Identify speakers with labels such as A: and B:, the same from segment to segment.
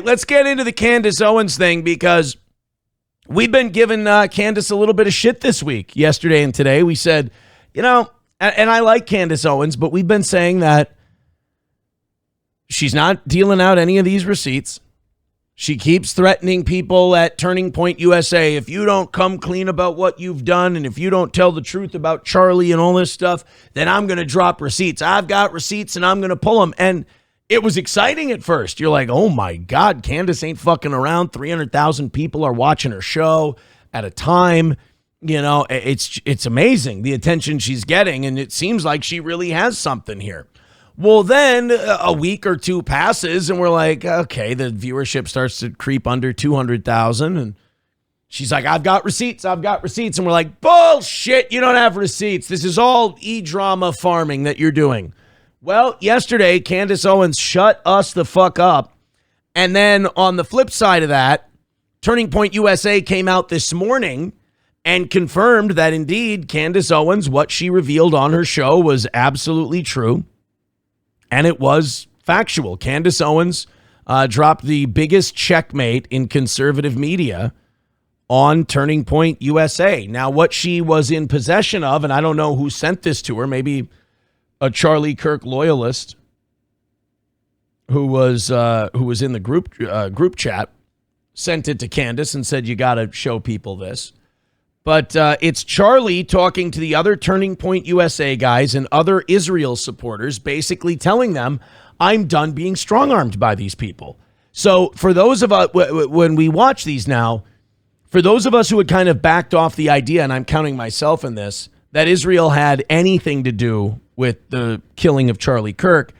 A: Let's get into the Candace Owens thing because we've been giving Candace a little bit of shit this week. Yesterday and today we said, and I like Candace Owens, but we've been saying that she's not dealing out any of these receipts. She keeps threatening people at Turning Point USA. If you don't come clean about what you've done and if you don't tell the truth about Charlie and all this stuff, then I'm going to drop receipts. I've got receipts and I'm going to pull them. And it was exciting at first. You're like, oh my God, Candace ain't fucking around. 300,000 people are watching her show at a time. It's amazing the attention she's getting. And it seems like she really has something here. Well, then a week or two passes and we're like, okay, the viewership starts to creep under 200,000. And she's like, I've got receipts. And we're like, bullshit. You don't have receipts. This is all e-drama farming that you're doing. Well, yesterday, Candace Owens shut us the fuck up. And then on the flip side of that, Turning Point USA came out this morning and confirmed that indeed Candace Owens, what she revealed on her show was absolutely true. And it was factual. Candace Owens dropped the biggest checkmate in conservative media on Turning Point USA. Now, what she was in possession of, and I don't know who sent this to her, maybe a Charlie Kirk loyalist who was in the group chat, sent it to Candace and said, you got to show people this. But it's Charlie talking to the other Turning Point USA guys and other Israel supporters, basically telling them, I'm done being strong-armed by these people. So for those of us, when we watch these now, for those of us who had kind of backed off the idea, and I'm counting myself in this, that Israel had anything to do with the killing of Charlie Kirk,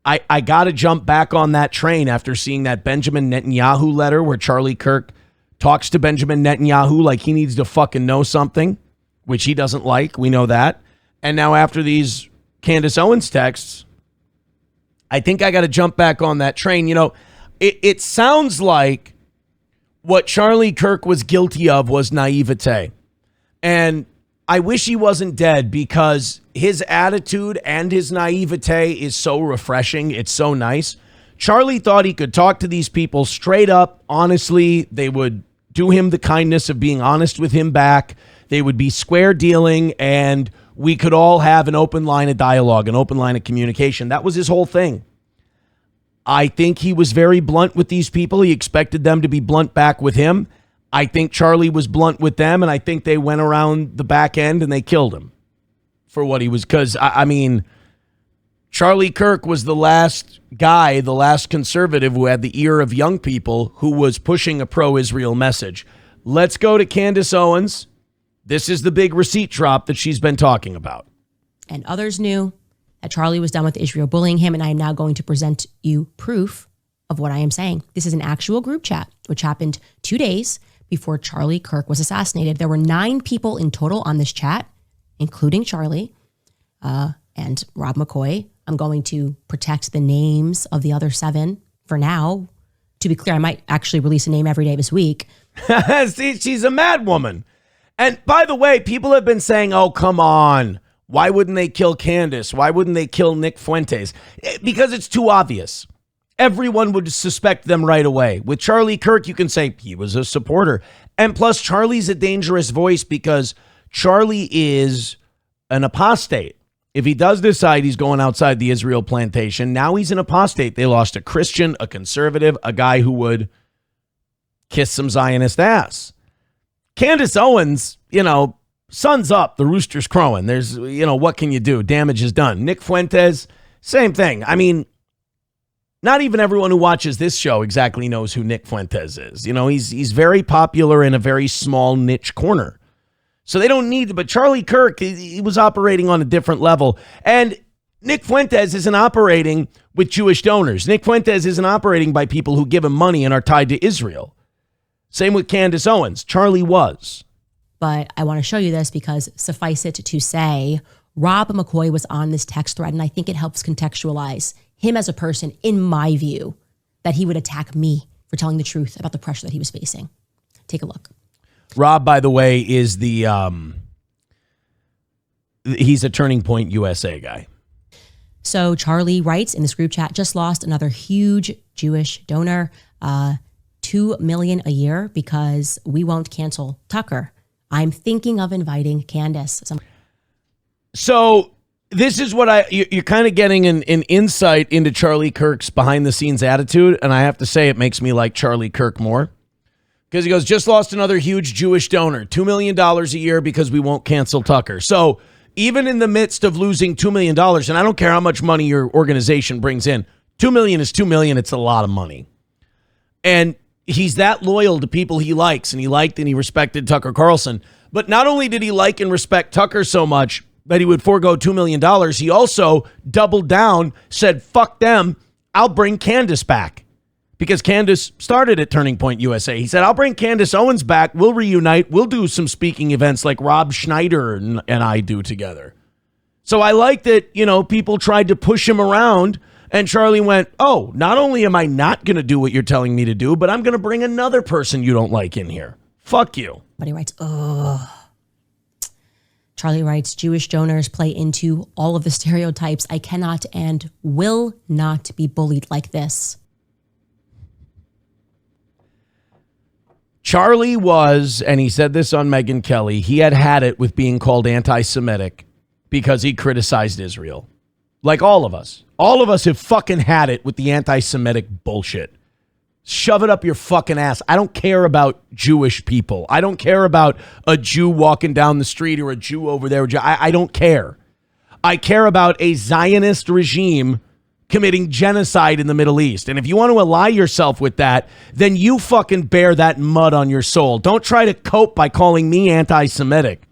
A: I got to jump back on that train after seeing that Benjamin Netanyahu letter where Charlie Kirk talks to Benjamin Netanyahu like he needs to fucking know something, which he doesn't like. We know that. And now after these Candace Owens texts, I think I got to jump back on that train. It sounds like what Charlie Kirk was guilty of was naivete. And I wish he wasn't dead because his attitude and his naivete is so refreshing. It's so nice. Charlie thought he could talk to these people straight up. Honestly, they would do him the kindness of being honest with him back. They would be square dealing and we could all have an open line of dialogue, an open line of communication. That was his whole thing. I think he was very blunt with these people. He expected them to be blunt back with him. I think Charlie was blunt with them, and I think they went around the back end and they killed him for what he was. Because, I mean, Charlie Kirk was the last guy, the last conservative who had the ear of young people who was pushing a pro-Israel message. Let's go to Candace Owens. This is the big receipt drop that she's been talking about.
B: And others knew that Charlie was done with Israel bullying him, and I am now going to present you proof of what I am saying. This is an actual group chat, which happened 2 days before Charlie Kirk was assassinated. There were 9 people in total on this chat, including Charlie and Rob McCoy. I'm going to protect the names of the other 7 for now. To be clear, I might actually release a name every day this week.
A: See, she's a mad woman. And by the way, people have been saying, oh, come on. Why wouldn't they kill Candace? Why wouldn't they kill Nick Fuentes? Because it's too obvious. Everyone would suspect them right away. With Charlie Kirk, you can say he was a supporter. And plus, Charlie's a dangerous voice because Charlie is an apostate. If he does decide he's going outside the Israel plantation, now he's an apostate. They lost a Christian, a conservative, a guy who would kiss some Zionist ass. Candace Owens, sun's up, the rooster's crowing. There's, what can you do? Damage is done. Nick Fuentes, same thing. I mean, not even everyone who watches this show exactly knows who Nick Fuentes is. He's very popular in a very small niche corner. So they don't need, but Charlie Kirk, he was operating on a different level. And Nick Fuentes isn't operating with Jewish donors. Nick Fuentes isn't operating by people who give him money and are tied to Israel. Same with Candace Owens. Charlie was.
B: But I want to show you this because suffice it to say, Rob McCoy was on this text thread, and I think it helps contextualize him as a person, in my view, that he would attack me for telling the truth about the pressure that he was facing. Take a look.
A: Rob, by the way, is he's a Turning Point USA guy.
B: So Charlie writes in this group chat, just lost another huge Jewish donor. $2 million a year because we won't cancel Tucker. I'm thinking of inviting Candace.
A: So this is what you're kind of getting an insight into Charlie Kirk's behind the scenes attitude. And I have to say, it makes me like Charlie Kirk more, because he goes, just lost another huge Jewish donor, $2 million a year because we won't cancel Tucker. So even in the midst of losing $2 million, and I don't care how much money your organization brings in, $2 million is $2 million. It's a lot of money. And he's that loyal to people he likes, and he liked and he respected Tucker Carlson. But not only did he like and respect Tucker so much that he would forego $2 million, he also doubled down, said, fuck them, I'll bring Candace back. Because Candace started at Turning Point USA. He said, I'll bring Candace Owens back. We'll reunite. We'll do some speaking events like Rob Schneider and I do together. So I like that, people tried to push him around, and Charlie went, oh, not only am I not going to do what you're telling me to do, but I'm going to bring another person you don't like in here. Fuck you.
B: But he writes, oh. Charlie writes, Jewish donors play into all of the stereotypes. I cannot and will not be bullied like this.
A: Charlie was, and he said this on Megyn Kelly, he had it with being called anti-Semitic because he criticized Israel. Like all of us. All of us have fucking had it with the anti-Semitic bullshit. Shove it up your fucking ass. I don't care about Jewish people. I don't care about a Jew walking down the street or a Jew over there. I don't care. I care about a Zionist regime committing genocide in the Middle East. And if you want to ally yourself with that, then you fucking bear that mud on your soul. Don't try to cope by calling me anti-Semitic.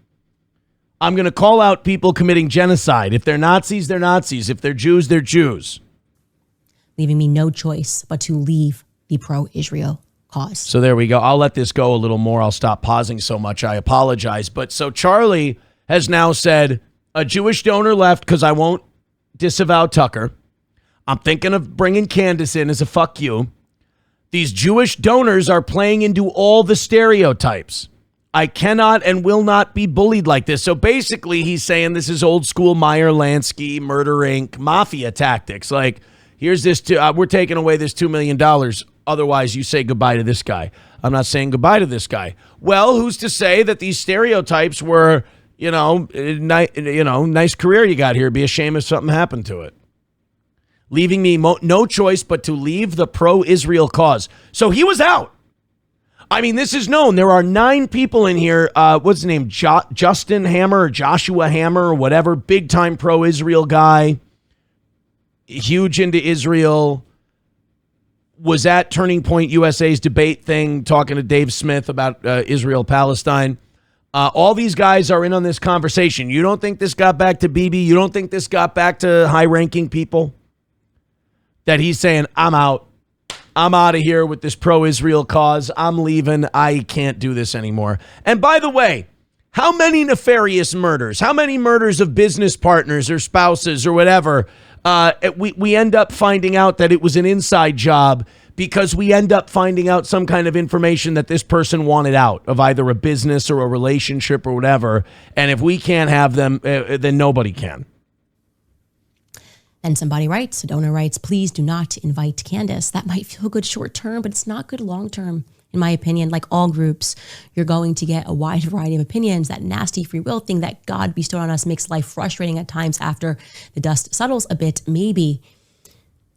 A: I'm going to call out people committing genocide. If they're Nazis, they're Nazis. If they're Jews, they're Jews.
B: Leaving me no choice but to leave the pro-Israel cause.
A: So there we go. I'll let this go a little more. I'll stop pausing so much. I apologize. But so Charlie has now said, a Jewish donor left because I won't disavow Tucker. I'm thinking of bringing Candace in as a fuck you. These Jewish donors are playing into all the stereotypes. I cannot and will not be bullied like this. So basically he's saying this is old school Meyer Lansky, Murder Inc. mafia tactics. Like, here's this, we're taking away this $2 million. Otherwise, you say goodbye to this guy. I'm not saying goodbye to this guy. Well, who's to say that these stereotypes were, nice career you got here. It'd be a shame if something happened to it. Leaving me no choice but to leave the pro-Israel cause. So he was out. I mean, this is known. There are 9 people in here. What's his name? Justin Hammer or Joshua Hammer or whatever. Big time pro-Israel guy. Huge into Israel. Was at Turning Point USA's debate thing, talking to Dave Smith about Israel-Palestine. All these guys are in on this conversation. You don't think this got back to Bibi? You don't think this got back to high-ranking people? That he's saying, I'm out. I'm out of here with this pro-Israel cause. I'm leaving. I can't do this anymore. And by the way, how many nefarious murders, how many murders of business partners or spouses or whatever, we end up finding out that it was an inside job because we end up finding out some kind of information that this person wanted out of either a business or a relationship or whatever. And if we can't have them, then nobody can.
B: And somebody writes, a donor writes, please do not invite Candace. That might feel good short term, but it's not good long term. In my opinion, like all groups, you're going to get a wide variety of opinions. That nasty free will thing that God bestowed on us makes life frustrating at times after the dust settles a bit, maybe.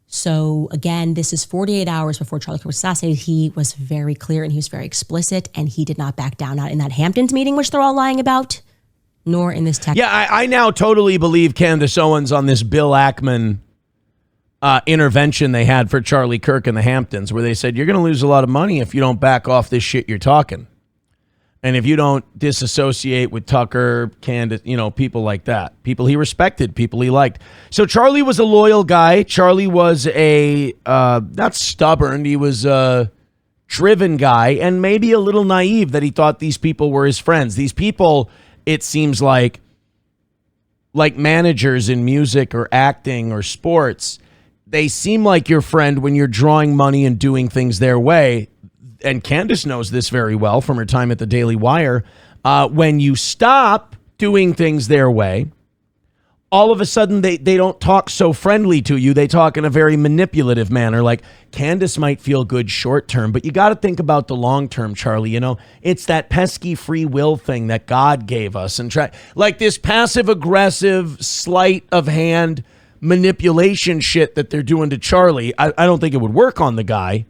B: So again, this is 48 hours before Charlie Kirk was assassinated. He was very clear and he was very explicit, and he did not back down, not in that Hamptons meeting, which they're all lying about, nor in this text.
A: Yeah, I now totally believe Candace Owens on this Bill Ackman intervention they had for Charlie Kirk in the Hamptons, where they said, you're going to lose a lot of money if you don't back off this shit you're talking. And if you don't disassociate with Tucker, Candace, people like that. People he respected, people he liked. So Charlie was a loyal guy. Charlie was a, not stubborn, he was a driven guy, and maybe a little naive that he thought these people were his friends. These people, it seems like managers in music or acting or sports, they seem like your friend when you're drawing money and doing things their way. And Candace knows this very well from her time at the Daily Wire. When you stop doing things their way, all of a sudden they don't talk so friendly to you. They talk in a very manipulative manner. Like, Candace might feel good short term, but you got to think about the long term, Charlie. You know, it's that pesky free will thing that God gave us, and try like this passive aggressive sleight of hand manipulation shit that they're doing to Charlie. I don't think it would work on the guy.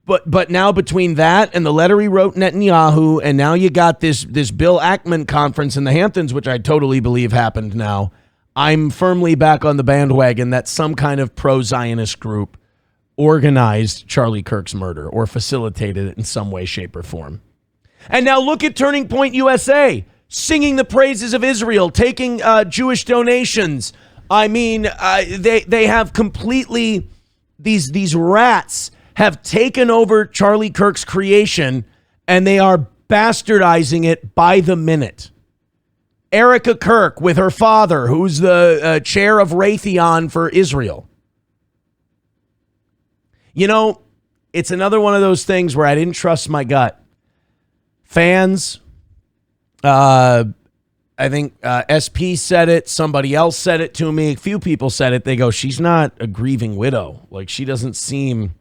A: But now between that and the letter he wrote Netanyahu, and now you got this Bill Ackman conference in the Hamptons, which I totally believe happened now, I'm firmly back on the bandwagon that some kind of pro-Zionist group organized Charlie Kirk's murder or facilitated it in some way, shape, or form. And now look at Turning Point USA, singing the praises of Israel, taking Jewish donations. I mean, they have completely, these rats have taken over Charlie Kirk's creation, and they are bastardizing it by the minute. Erica Kirk with her father, who's the chair of Raytheon for Israel. You know, it's another one of those things where I didn't trust my gut. Fans, I think SP said it. Somebody else said it to me. A few people said it. They go, she's not a grieving widow. Like, she doesn't seem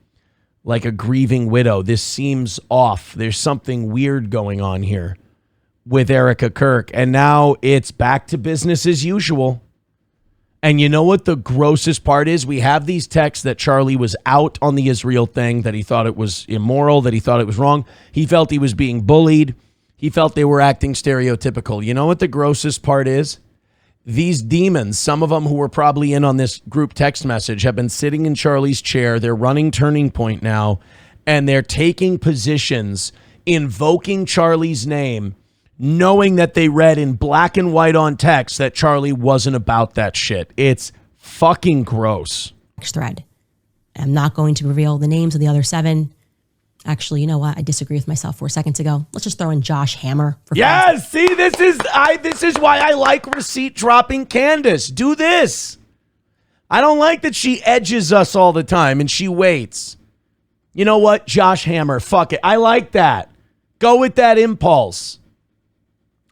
A: like a grieving widow. This seems off. There's something weird going on here with Erica Kirk. And now it's back to business as usual. And you know what the grossest part is? We have these texts that Charlie was out on the Israel thing, that he thought it was immoral, that he thought it was wrong. He felt he was being bullied. He felt they were acting stereotypical. You know what the grossest part is? These demons, some of them who were probably in on this group text message, have been sitting in Charlie's chair. They're running Turning Point now, and they're taking positions, invoking Charlie's name, knowing that they read in black and white on text that Charlie wasn't about that shit. It's fucking gross.
B: Thread. I'm not going to reveal the names of the other 7. Actually, you know what? I disagree with myself 4 seconds ago. Let's just throw in Josh Hammer.
A: Yes, see, this is why I like receipt dropping Candace. Do this. I don't like that she edges us all the time and she waits. You know what? Josh Hammer, fuck it. I like that. Go with that impulse.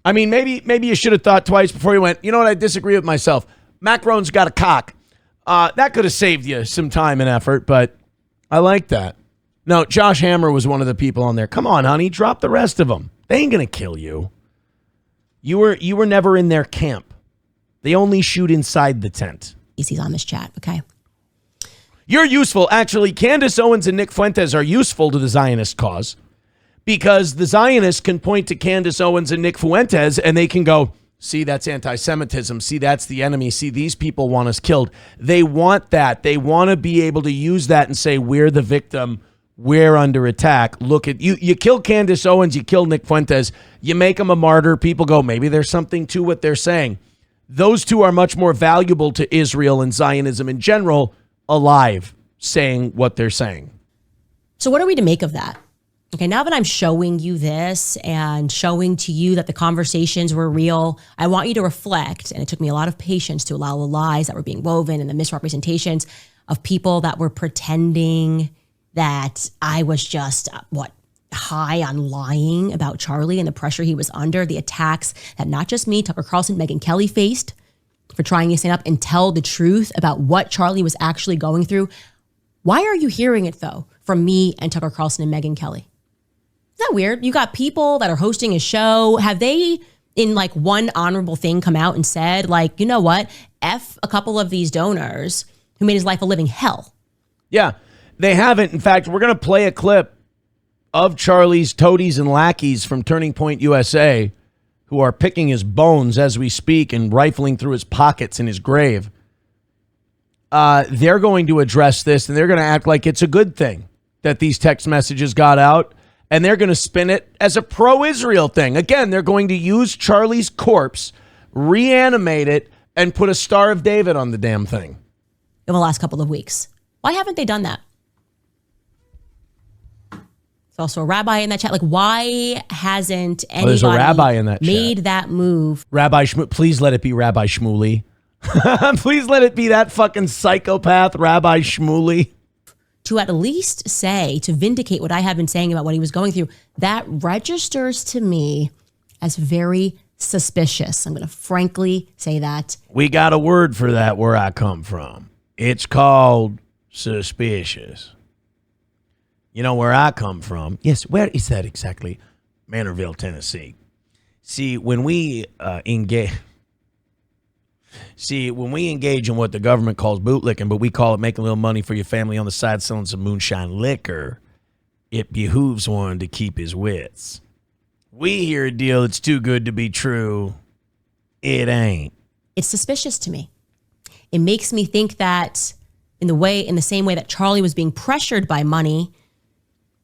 A: I mean, maybe you should have thought twice before you went, you know what? I disagree with myself. Macron's got a cock. That could have saved you some time and effort, but I like that. No, Josh Hammer was one of the people on there. Come on, honey, drop the rest of them. They ain't going to kill you. You were never in their camp. They only shoot inside the tent.
B: He's on this chat, okay?
A: You're useful. Actually, Candace Owens and Nick Fuentes are useful to the Zionist cause because the Zionists can point to Candace Owens and Nick Fuentes and they can go, see, that's anti-Semitism. See, that's the enemy. See, these people want us killed. They want that. They want to be able to use that and say, we're the victim. We're under attack. Look at you. You kill Candace Owens. You kill Nick Fuentes. You make him a martyr. People go, maybe there's something to what they're saying. Those two are much more valuable to Israel and Zionism in general, alive, saying what they're saying.
B: So what are we to make of that? Okay, now that I'm showing you this and showing to you that the conversations were real, I want you to reflect, and it took me a lot of patience to allow the lies that were being woven and the misrepresentations of people that were pretending that I was just, high on lying about Charlie and the pressure he was under, the attacks that not just me, Tucker Carlson, Megyn Kelly faced for trying to stand up and tell the truth about what Charlie was actually going through. Why are you hearing it, though, from me and Tucker Carlson and Megyn Kelly? Isn't that weird? You got people that are hosting a show. Have they, in like one honorable thing, come out and said, like, you know what? F a couple of these donors who made his life a living hell.
A: Yeah. They haven't. In fact, we're going to play a clip of Charlie's toadies and lackeys from Turning Point USA who are picking his bones as we speak and rifling through his pockets in his grave. They're going to address this, and they're going to act like it's a good thing that these text messages got out, and they're going to spin it as a pro-Israel thing. Again, they're going to use Charlie's corpse, reanimate it, and put a Star of David on the damn thing.
B: In the last couple of weeks. Why haven't they done that? Also a rabbi in that chat. Like, why hasn't anybody
A: there's a rabbi in that
B: made
A: chat.
B: that move?
A: Rabbi Shmuly, please let it be Rabbi Shmuley. Please let it be that fucking psychopath, Rabbi Shmuley.
B: To at least say, to vindicate what I have been saying about what he was going through, that registers to me as very suspicious. I'm going to frankly say that.
A: We got a word for that where I come from. It's called suspicious. You know where I come from? Yes, where is that exactly? Manorville, Tennessee. See, when we engage in what the government calls bootlicking, but we call it making a little money for your family on the side selling some moonshine liquor, it behooves one to keep his wits. We hear a deal that's too good to be true. It ain't.
B: It's suspicious to me. It makes me think that in the same way that Charlie was being pressured by money,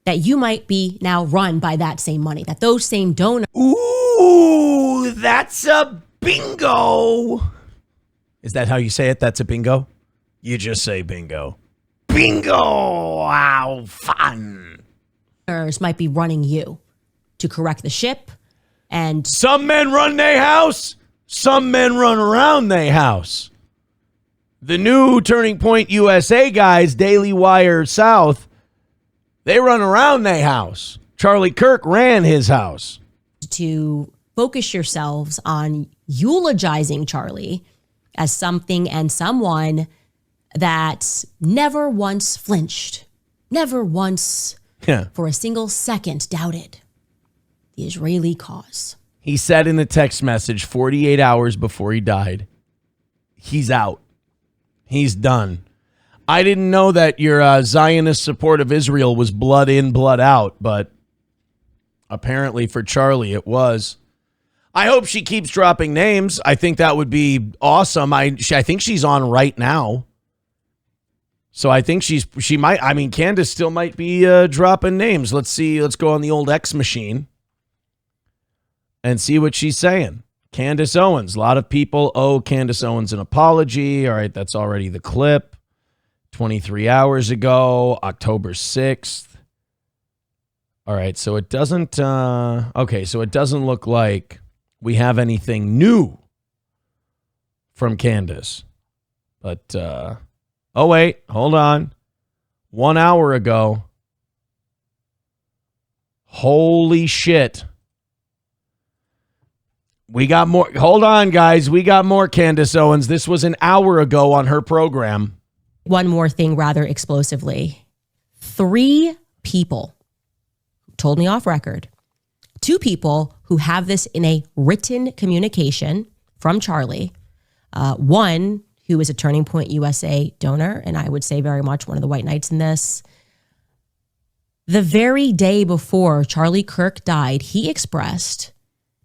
B: that you might be now run by that same money, that those same donors.
A: Ooh, that's a bingo. Is that how you say it? That's a bingo? You just say bingo. Bingo! Wow, fun.
B: Might be running you to correct the ship. And
A: some men run their house. Some men run around their house. The new Turning Point USA guys, Daily Wire South, they run around their house. Charlie Kirk ran his house.
B: To focus yourselves on eulogizing Charlie as something and someone that never once flinched, never once for a single second doubted the Israeli cause.
A: He said in the text message 48 hours before he died, he's out. He's done. I didn't know that your Zionist support of Israel was blood in, blood out, but apparently for Charlie it was. I hope she keeps dropping names. I think that would be awesome. I think she's on right now. So I think she might, I mean, Candace still might be dropping names. Let's see. Let's go on the old X machine and see what she's saying. Candace Owens. A lot of people owe Candace Owens an apology. All right, that's already the clip. 23 hours ago, October 6th. All right, so it doesn't, so it doesn't look like we have anything new from Candace. But, oh, wait, hold on. 1 hour ago. Holy shit. We got more. Hold on, guys. We got more Candace Owens. This was an hour ago on her program.
B: One more thing rather explosively. 3 people told me off record. 2 people who have this in a written communication from Charlie. One who is a Turning Point USA donor, and I would say very much one of the white knights in this. The very day before Charlie Kirk died, he expressed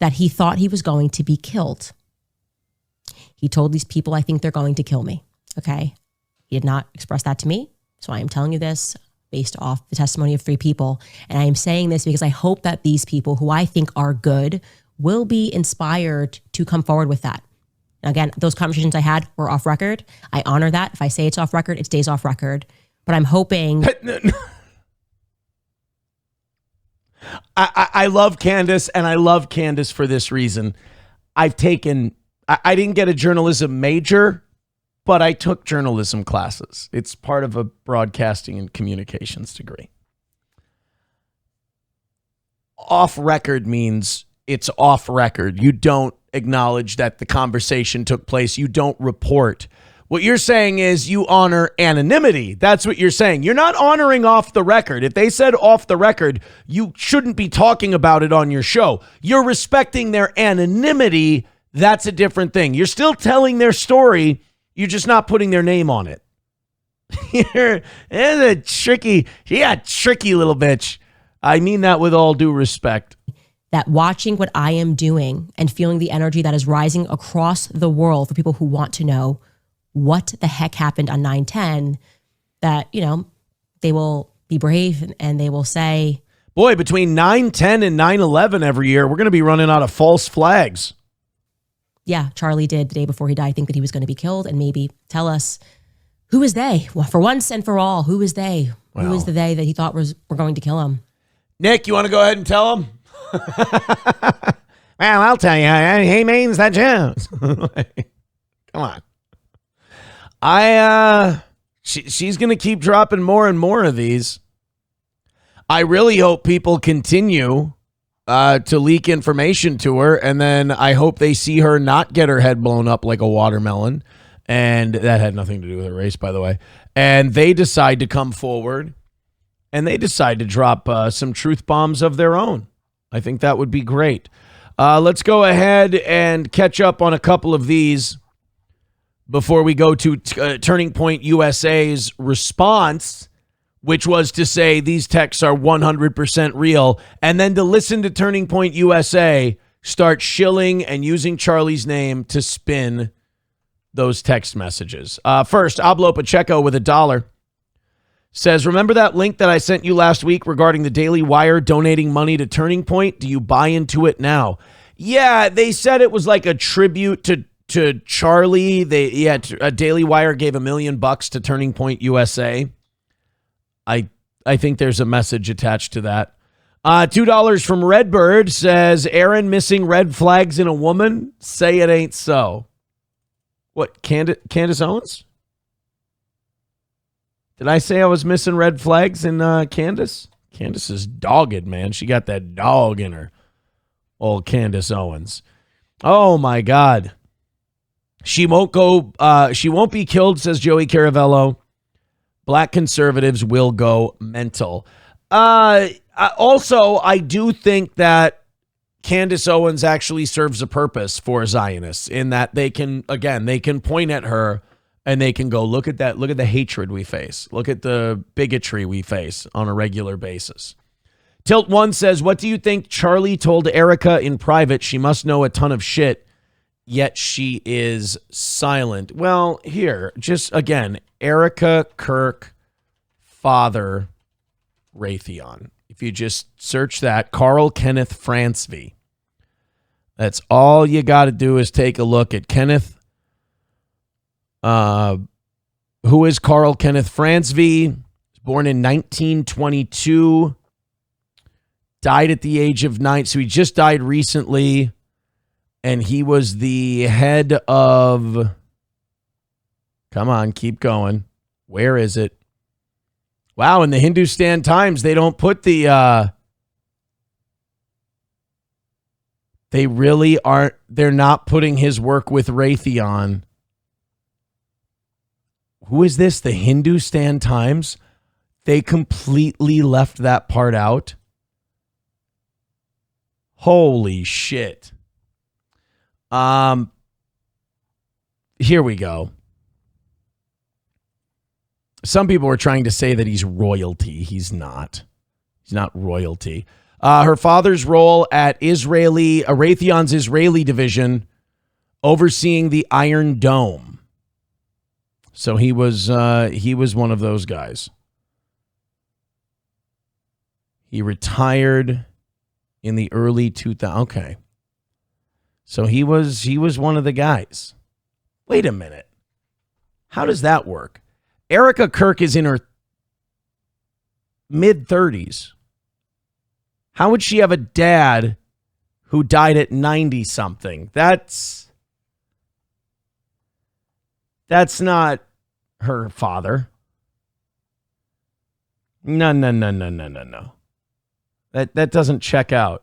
B: that he thought he was going to be killed. He told these people, I think they're going to kill me. Okay. He did not express that to me. So I am telling you this based off the testimony of 3 people. And I am saying this because I hope that these people who I think are good will be inspired to come forward with that. Now, again, those conversations I had were off record. I honor that. If I say it's off record, it stays off record. But I'm hoping...
A: I love Candace, and I love Candace for this reason. I didn't get a journalism major, but I took journalism classes. It's part of a broadcasting and communications degree. Off record means it's off record. You don't acknowledge that the conversation took place. You don't report. What you're saying is you honor anonymity. That's what you're saying. You're not honoring off the record. If they said off the record, you shouldn't be talking about it on your show. You're respecting their anonymity. That's a different thing. You're still telling their story. You're just not putting their name on it. You're a tricky little bitch. I mean that with all due respect.
B: That watching what I am doing and feeling the energy that is rising across the world for people who want to know what the heck happened on 9/10, that, they will be brave and they will say,
A: boy, between 9/10 and 9/11 every year, we're going to be running out of false flags.
B: Yeah, Charlie did the day before he died think that he was going to be killed, and maybe tell us, who is they? Well, for once and for all, who is they? Well, who is the they that he thought were going to kill him? Nick,
A: you want to go ahead and tell him? Well, I'll tell you. He means that Jones. Come on. She's going to keep dropping more and more of these. I really hope people continue to leak information to her, and then I hope they see her not get her head blown up like a watermelon. And that had nothing to do with her race, by the way. And they decide to come forward, and they decide to drop some truth bombs of their own. I think that would be great. Let's go ahead and catch up on a couple of these before we go to Turning Point USA's response, which was to say these texts are 100% real, and then to listen to Turning Point USA start shilling and using Charlie's name to spin those text messages. First, Ablo Pacheco with $1 says, remember that link that I sent you last week regarding the Daily Wire donating money to Turning Point? Do you buy into it now? Yeah, they said it was like a tribute to Charlie. Daily Wire gave $1 million to Turning Point USA. I think there's a message attached to that. $2 from Redbird says, Aaron missing red flags in a woman? Say it ain't so. What, Candace Owens? Did I say I was missing red flags in Candace? Candace is dogged, man. She got that dog in her. Old Candace Owens. Oh, my God. She won't be killed, says Joey Caravello. Black conservatives will go mental. Also, I do think that Candace Owens actually serves a purpose for Zionists in that they can point at her and they can go, look at that. Look at the hatred we face. Look at the bigotry we face on a regular basis. Tilt1 says, what do you think Charlie told Erica in private? She must know a ton of shit, yet she is silent. Well, here, just again, Erica, Kirk, father, Raytheon. If you just search that, Carl Kenneth Francevy. That's all you got to do is take a look at Kenneth. Who is Carl Kenneth Francevy? Born in 1922. Died at the age of 9. So he just died recently. And he was the head of... Come on, keep going. Where is it? Wow, in the Hindustan Times, they don't put the... They really aren't... They're not putting his work with Raytheon. Who is this? The Hindustan Times? They completely left that part out. Holy shit. Here we go. Some people are trying to say that he's royalty. He's not. He's not royalty. Her father's role at Raytheon's Israeli division, overseeing the Iron Dome. So he was one of those guys. He retired in the early 2000s. Okay. So he was one of the guys. Wait a minute. How does that work? Erica Kirk is in her mid-30s. How would she have a dad who died at 90-something? That's not her father. No. That doesn't check out.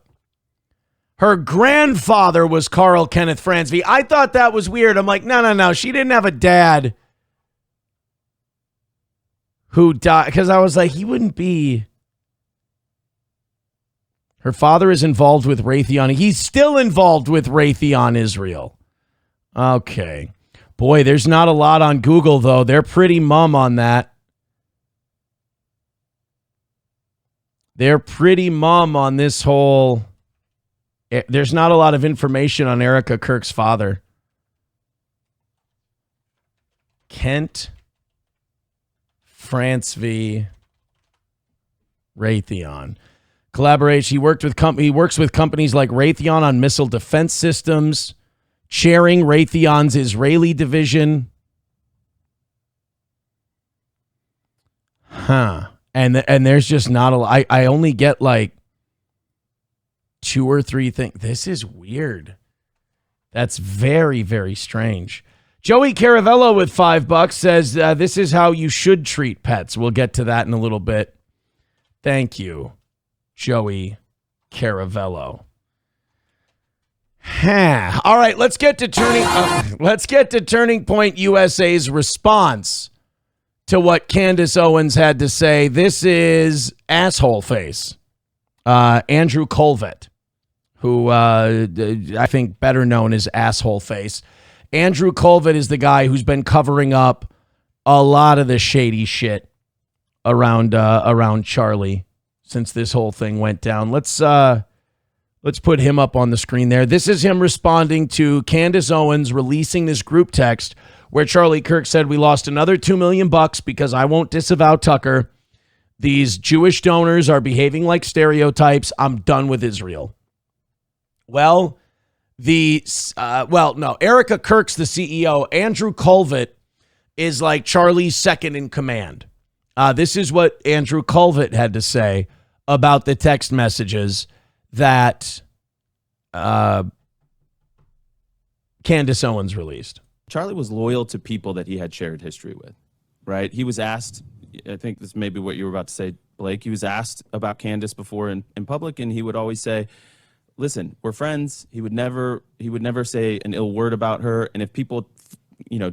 A: Her grandfather was Carl Kenneth Francevy. I thought that was weird. I'm like, no. She didn't have a dad who died. Because I was like, he wouldn't be. Her father is involved with Raytheon. He's still involved with Raytheon Israel. Okay. Boy, there's not a lot on Google, though. They're pretty mum on that. They're pretty mum on this whole... There's not a lot of information on Erica Kirk's father. Kent Francevy Raytheon. Collaborates. He works with companies like Raytheon on missile defense systems, chairing Raytheon's Israeli division. Huh. And there's just not a lot. I only get like 2 or 3 things. This is weird. That's very, very strange. Joey Caravello with $5 says, this is how you should treat pets. We'll get to that in a little bit. Thank you, Joey Caravello. All right, let's get to Turning Point USA's response to what Candace Owens had to say. This is asshole face. Andrew Colvett, who I think better known as asshole face. Andrew Colvett is the guy who's been covering up a lot of the shady shit around Charlie since this whole thing went down. Let's put him up on the screen there. This is him responding to Candace Owens releasing this group text where Charlie Kirk said, "We lost another $2 million because I won't disavow Tucker. These Jewish donors are behaving like stereotypes. I'm done with Israel." Well, Erica Kirk's the CEO. Andrew Colvett is like Charlie's second in command. This is what Andrew Colvett had to say about the text messages that Candace Owens released.
C: Charlie was loyal to people that he had shared history with, right? He was asked, I think this may be what you were about to say, Blake. He was asked about Candace before in public, and he would always say, listen, we're friends. He would never say an ill word about her. And if people,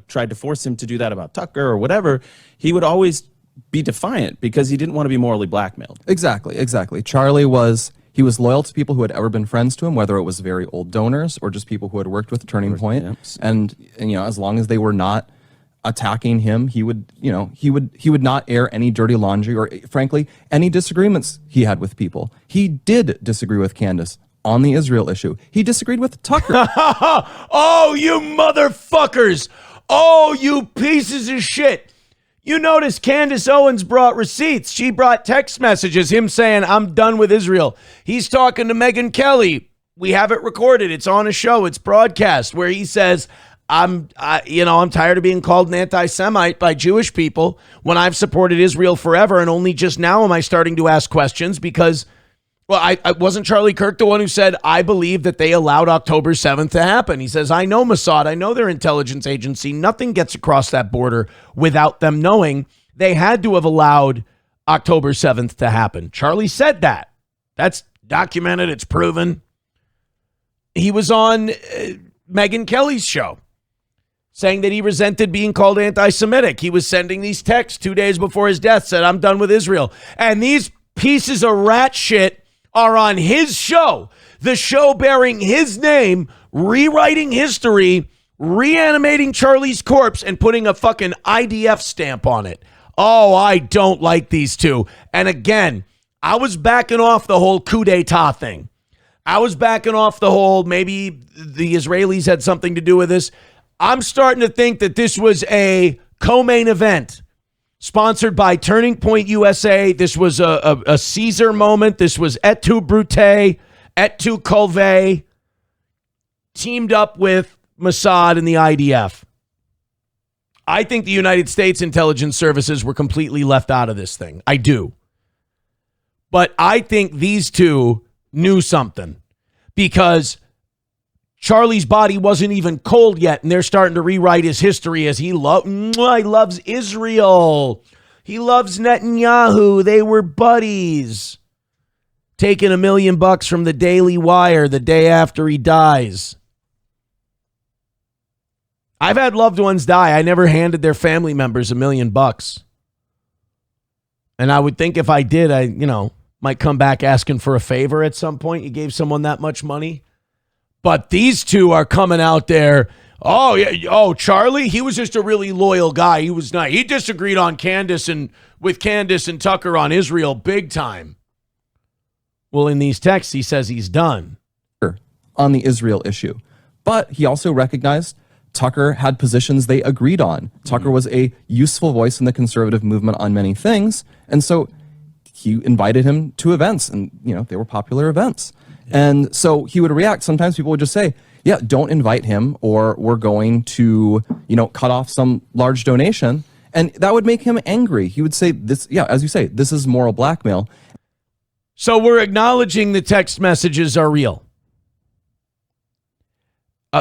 C: tried to force him to do that about Tucker or whatever, he would always be defiant because he didn't want to be morally blackmailed.
D: Exactly. Charlie was loyal to people who had ever been friends to him, whether it was very old donors or just people who had worked with Turning Point.
C: Yep.
D: And as long as they were not attacking him, he would not air any dirty laundry or, frankly, any disagreements he had with people. He did disagree with Candace on the Israel issue. He disagreed with Tucker.
A: Oh, you motherfuckers. Oh, you pieces of shit. You notice Candace Owens brought receipts. She brought text messages, him saying, "I'm done with Israel." He's talking to Megyn Kelly. We have it recorded. It's on a show. It's broadcast where he says, I'm tired of being called an anti-Semite by Jewish people when I've supported Israel forever. And only just now am I starting to ask questions because, I wasn't Charlie Kirk the one who said, I believe that they allowed October 7th to happen. He says, I know Mossad. I know their intelligence agency. Nothing gets across that border without them knowing. They had to have allowed October 7th to happen. Charlie said that. That's documented. It's proven. He was on Megyn Kelly's show saying that he resented being called anti-Semitic. He was sending these texts 2 days before his death, said, I'm done with Israel. And these pieces of rat shit are on his show, the show bearing his name, rewriting history, reanimating Charlie's corpse, and putting a fucking IDF stamp on it. Oh, I don't like these two. And again, I was backing off the whole coup d'etat thing. I was backing off the whole maybe the Israelis had something to do with this. I'm starting to think that this was a co-main event sponsored by Turning Point USA. This was a Caesar moment. This was Et tu, Brute, Et tu, Colvey, teamed up with Mossad and the IDF. I think the United States intelligence services were completely left out of this thing. I do. But I think these two knew something because Charlie's body wasn't even cold yet, and they're starting to rewrite his history as he loves Israel. He loves Netanyahu. They were buddies. Taking $1 million from the Daily Wire the day after he dies. I've had loved ones die. I never handed their family members $1 million. And I would think if I did, I might come back asking for a favor at some point. You gave someone that much money. But these two are coming out there. Oh, yeah. Oh, Charlie, he was just a really loyal guy. He was nice. He disagreed on Candace and Tucker on Israel big time. Well, in these texts, he says he's done.
D: On the Israel issue. But he also recognized Tucker had positions they agreed on. Tucker was a useful voice in the conservative movement on many things. And so he invited him to events, and, they were popular events. And so he would react. Sometimes people would just say, yeah, don't invite him or we're going to, cut off some large donation. And that would make him angry. He would say this, as you say, this is moral blackmail.
A: So we're acknowledging the text messages are real.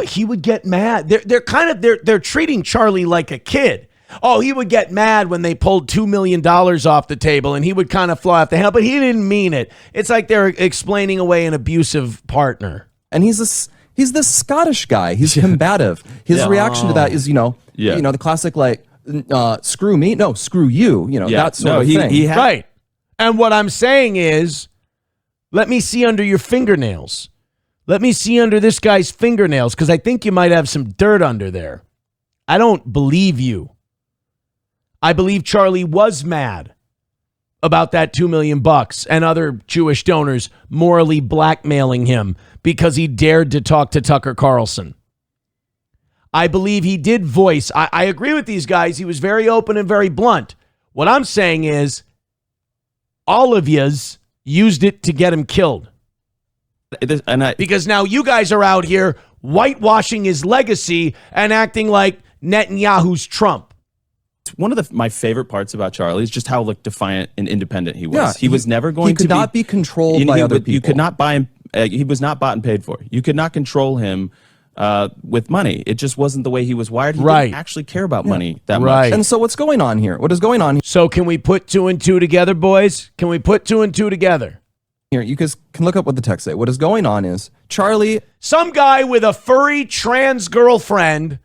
A: He would get mad. They're treating Charlie like a kid. Oh, he would get mad when they pulled $2 million off the table, and he would kind of fly off the handle, but he didn't mean it. It's like they're explaining away an abusive partner.
D: And he's this Scottish guy. He's combative. His reaction to that is, the classic like, screw me, no, screw you. That sort of thing.
A: Right. And what I'm saying is, let me see under your fingernails. Let me see under this guy's fingernails, because I think you might have some dirt under there. I don't believe you. I believe Charlie was mad about that $2 million and other Jewish donors morally blackmailing him because he dared to talk to Tucker Carlson. I believe he did voice. I agree with these guys. He was very open and very blunt. What I'm saying is, all of yous used it to get him killed. Because now you guys are out here whitewashing his legacy and acting like Netanyahu's Trump.
C: One of my favorite parts about Charlie is just how defiant and independent he was.
D: Yeah,
C: he was never going to
D: He could not be controlled by other people.
C: You could not buy him. He was not bought and paid for. You could not control him with money. It just wasn't the way he was wired. He didn't actually care about money that much.
D: And so what's going on here? What is going on here?
A: So can we put 2 and 2 together, boys? Can we put 2 and 2 together?
D: Here, you guys can look up what the text say. What is going on is Charlie,
A: some guy with a furry trans girlfriend,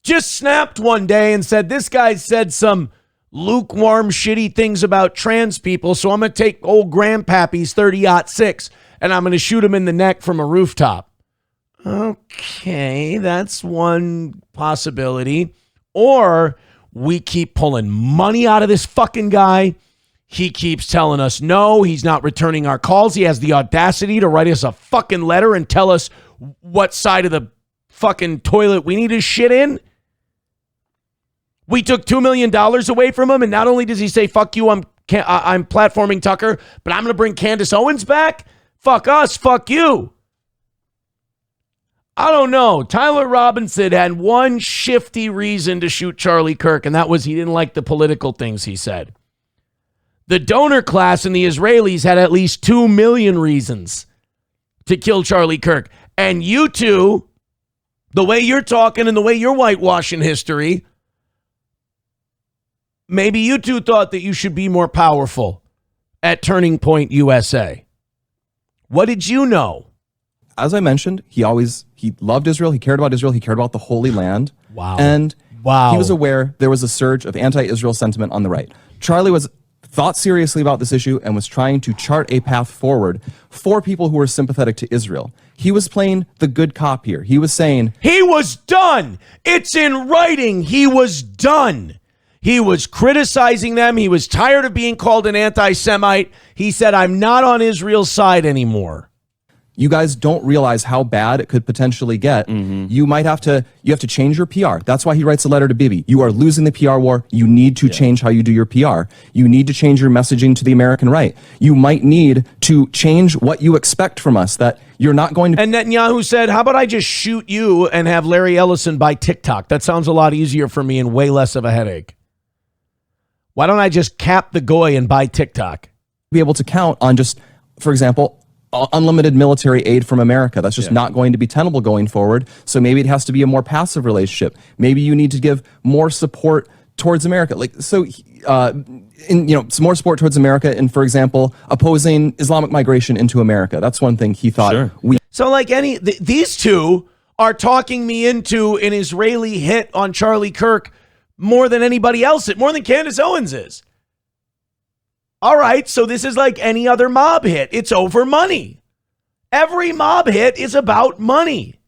A: just snapped one day and said, this guy said some lukewarm, shitty things about trans people, so I'm going to take old Grandpappy's 30-06 and I'm going to shoot him in the neck from a rooftop. Okay, that's one possibility. Or we keep pulling money out of this fucking guy. He keeps telling us, no, he's not returning our calls. He has the audacity to write us a fucking letter and tell us what side of the fucking toilet we need his shit in. We took $2 million away from him, and not only does he say, fuck you, I'm platforming Tucker, but I'm going to bring Candace Owens back? Fuck us, fuck you. I don't know. Tyler Robinson had one shifty reason to shoot Charlie Kirk, and that was he didn't like the political things he said. The donor class and the Israelis had at least 2 million reasons to kill Charlie Kirk. And you two, the way you're talking and the way you're whitewashing history, maybe you two thought that you should be more powerful at Turning Point USA. What did you know?
D: As I mentioned, he loved Israel. He cared about Israel. He cared about the Holy Land.
A: Wow.
D: And he was aware there was a surge of anti-Israel sentiment on the right. Charlie thought seriously about this issue and was trying to chart a path forward for people who were sympathetic to Israel. He was playing the good cop here. He was saying,
A: he was done. It's in writing. He was done. He was criticizing them. He was tired of being called an anti-Semite. He said, I'm not on Israel's side anymore.
D: You guys don't realize how bad it could potentially get. Mm-hmm. You have to change your PR. That's why he writes a letter to Bibi. You are losing the PR war. You need to change how you do your PR. You need to change your messaging to the American right. You might need to change what you expect from us, that you're not going to.
A: And Netanyahu said, how about I just shoot you and have Larry Ellison buy TikTok? That sounds a lot easier for me and way less of a headache. Why don't I just cap the goy and buy TikTok?
D: Be able to count on just, for example, unlimited military aid from America. That's just not going to be tenable going forward. So maybe it has to be a more passive relationship. Maybe you need to give more support towards America. Some more support towards America in, for example, opposing Islamic migration into America. That's one thing he thought.
A: These two are talking me into an Israeli hit on Charlie Kirk more than anybody else, more than Candace Owens is. All right, so this is like any other mob hit. It's over money. Every mob hit is about money.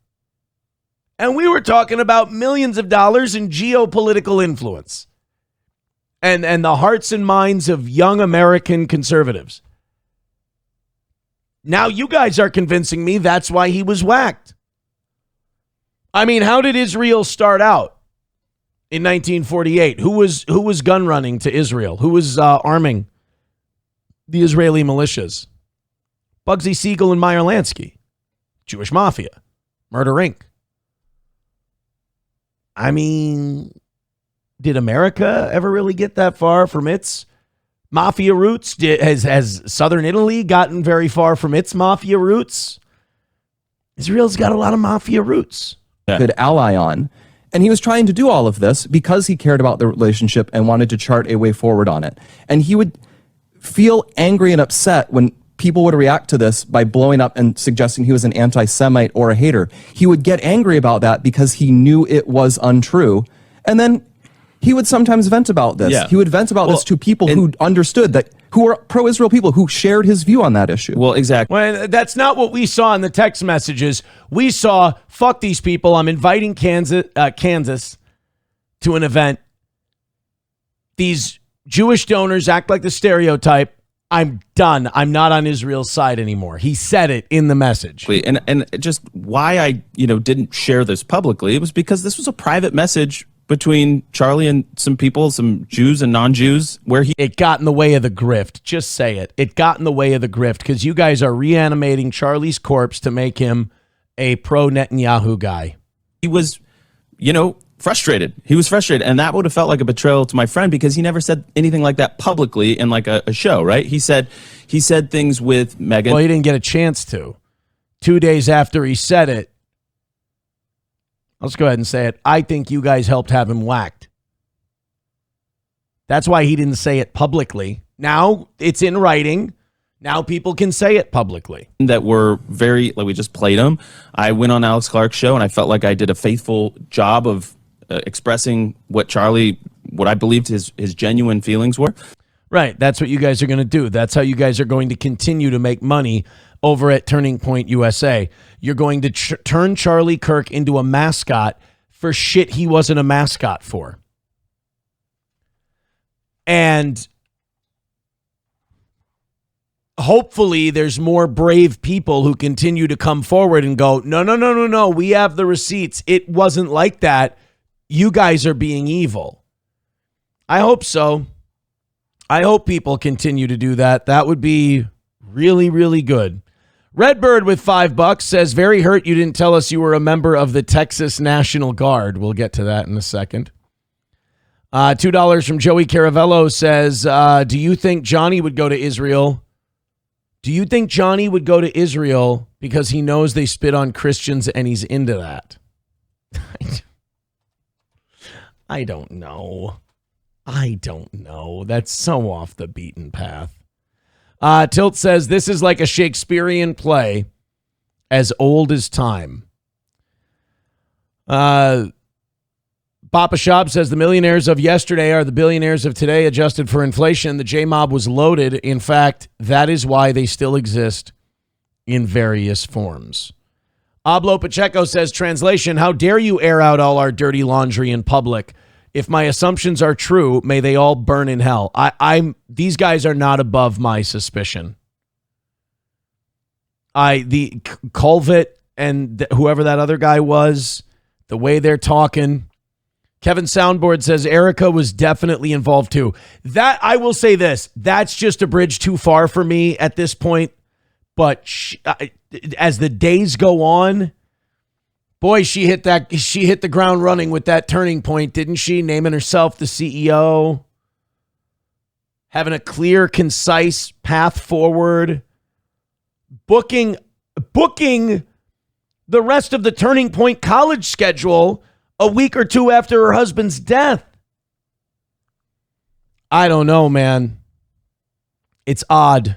A: And we were talking about millions of dollars in geopolitical influence and the hearts and minds of young American conservatives. Now you guys are convincing me that's why he was whacked. I mean, how did Israel start out in 1948? Who was gun running to Israel? Who was arming the Israeli militias? Bugsy Siegel and Meyer Lansky. Jewish Mafia. Murder Inc. I mean, did America ever really get that far from its mafia roots? Has Southern Italy gotten very far from its mafia roots? Israel's got a lot of mafia roots.
D: Could ally on. And he was trying to do all of this because he cared about the relationship and wanted to chart a way forward on it. And he would feel angry and upset when people would react to this by blowing up and suggesting he was an anti-Semite or a hater. He would get angry about that because he knew it was untrue. And then he would sometimes vent about this.
C: Yeah.
D: He would vent about this to people who understood that, who were pro-Israel people who shared his view on that issue.
C: Well, exactly.
A: Well, that's not what we saw in the text messages. We saw, fuck these people. I'm inviting Kansas to an event. These Jewish donors act like the stereotype. I'm done. I'm not on Israel's side anymore. He said it in the message.
C: And just why I didn't share this publicly, it was because this was a private message between Charlie and some people, some Jews and non-Jews, where
A: it got in the way of the grift. Just say it. It got in the way of the grift because you guys are reanimating Charlie's corpse to make him a pro-Netanyahu guy.
C: he was, frustrated. He was frustrated, and that would have felt like a betrayal to my friend because he never said anything like that publicly in like a show, right? He said things with Megan.
A: Well, he didn't get a chance to. 2 days after he said it, let's go ahead and say it. I think you guys helped have him whacked. That's why he didn't say it publicly. Now it's in writing. Now people can say it publicly.
C: That were very, like we just played them. I went on Alex Clark's show and I felt like I did a faithful job of expressing what I believed his genuine feelings were.
A: Right. That's what you guys are going to do. That's how you guys are going to continue to make money over at Turning Point USA. You're going to turn Charlie Kirk into a mascot for shit he wasn't a mascot for. And hopefully there's more brave people who continue to come forward and go, no. We have the receipts. It wasn't like that. You guys are being evil. I hope so. I hope people continue to do that. That would be really, really good. Redbird with $5 says, very hurt you didn't tell us you were a member of the Texas National Guard. We'll get to that in a second. $2 from Joey Caravello says, do you think Johnny would go to Israel? Do you think Johnny would go to Israel because he knows they spit on Christians and he's into that? I don't know. That's so off the beaten path. Tilt says, this is like a Shakespearean play as old as time. Papa Shop says, the millionaires of yesterday are the billionaires of today adjusted for inflation. The J-Mob was loaded. In fact, that is why they still exist in various forms. Ablo Pacheco says, translation, how dare you air out all our dirty laundry in public? If my assumptions are true, may they all burn in hell. These guys are not above my suspicion. The Colvett and whoever that other guy was, the way they're talking. Kevin Soundboard says Erica was definitely involved too. That, I will say this, that's just a bridge too far for me at this point. But as the days go on, boy, she hit the ground running with that Turning Point, didn't she? Naming herself the CEO, having a clear, concise path forward, booking the rest of the Turning Point college schedule a week or two after her husband's death. I don't know, man. It's odd.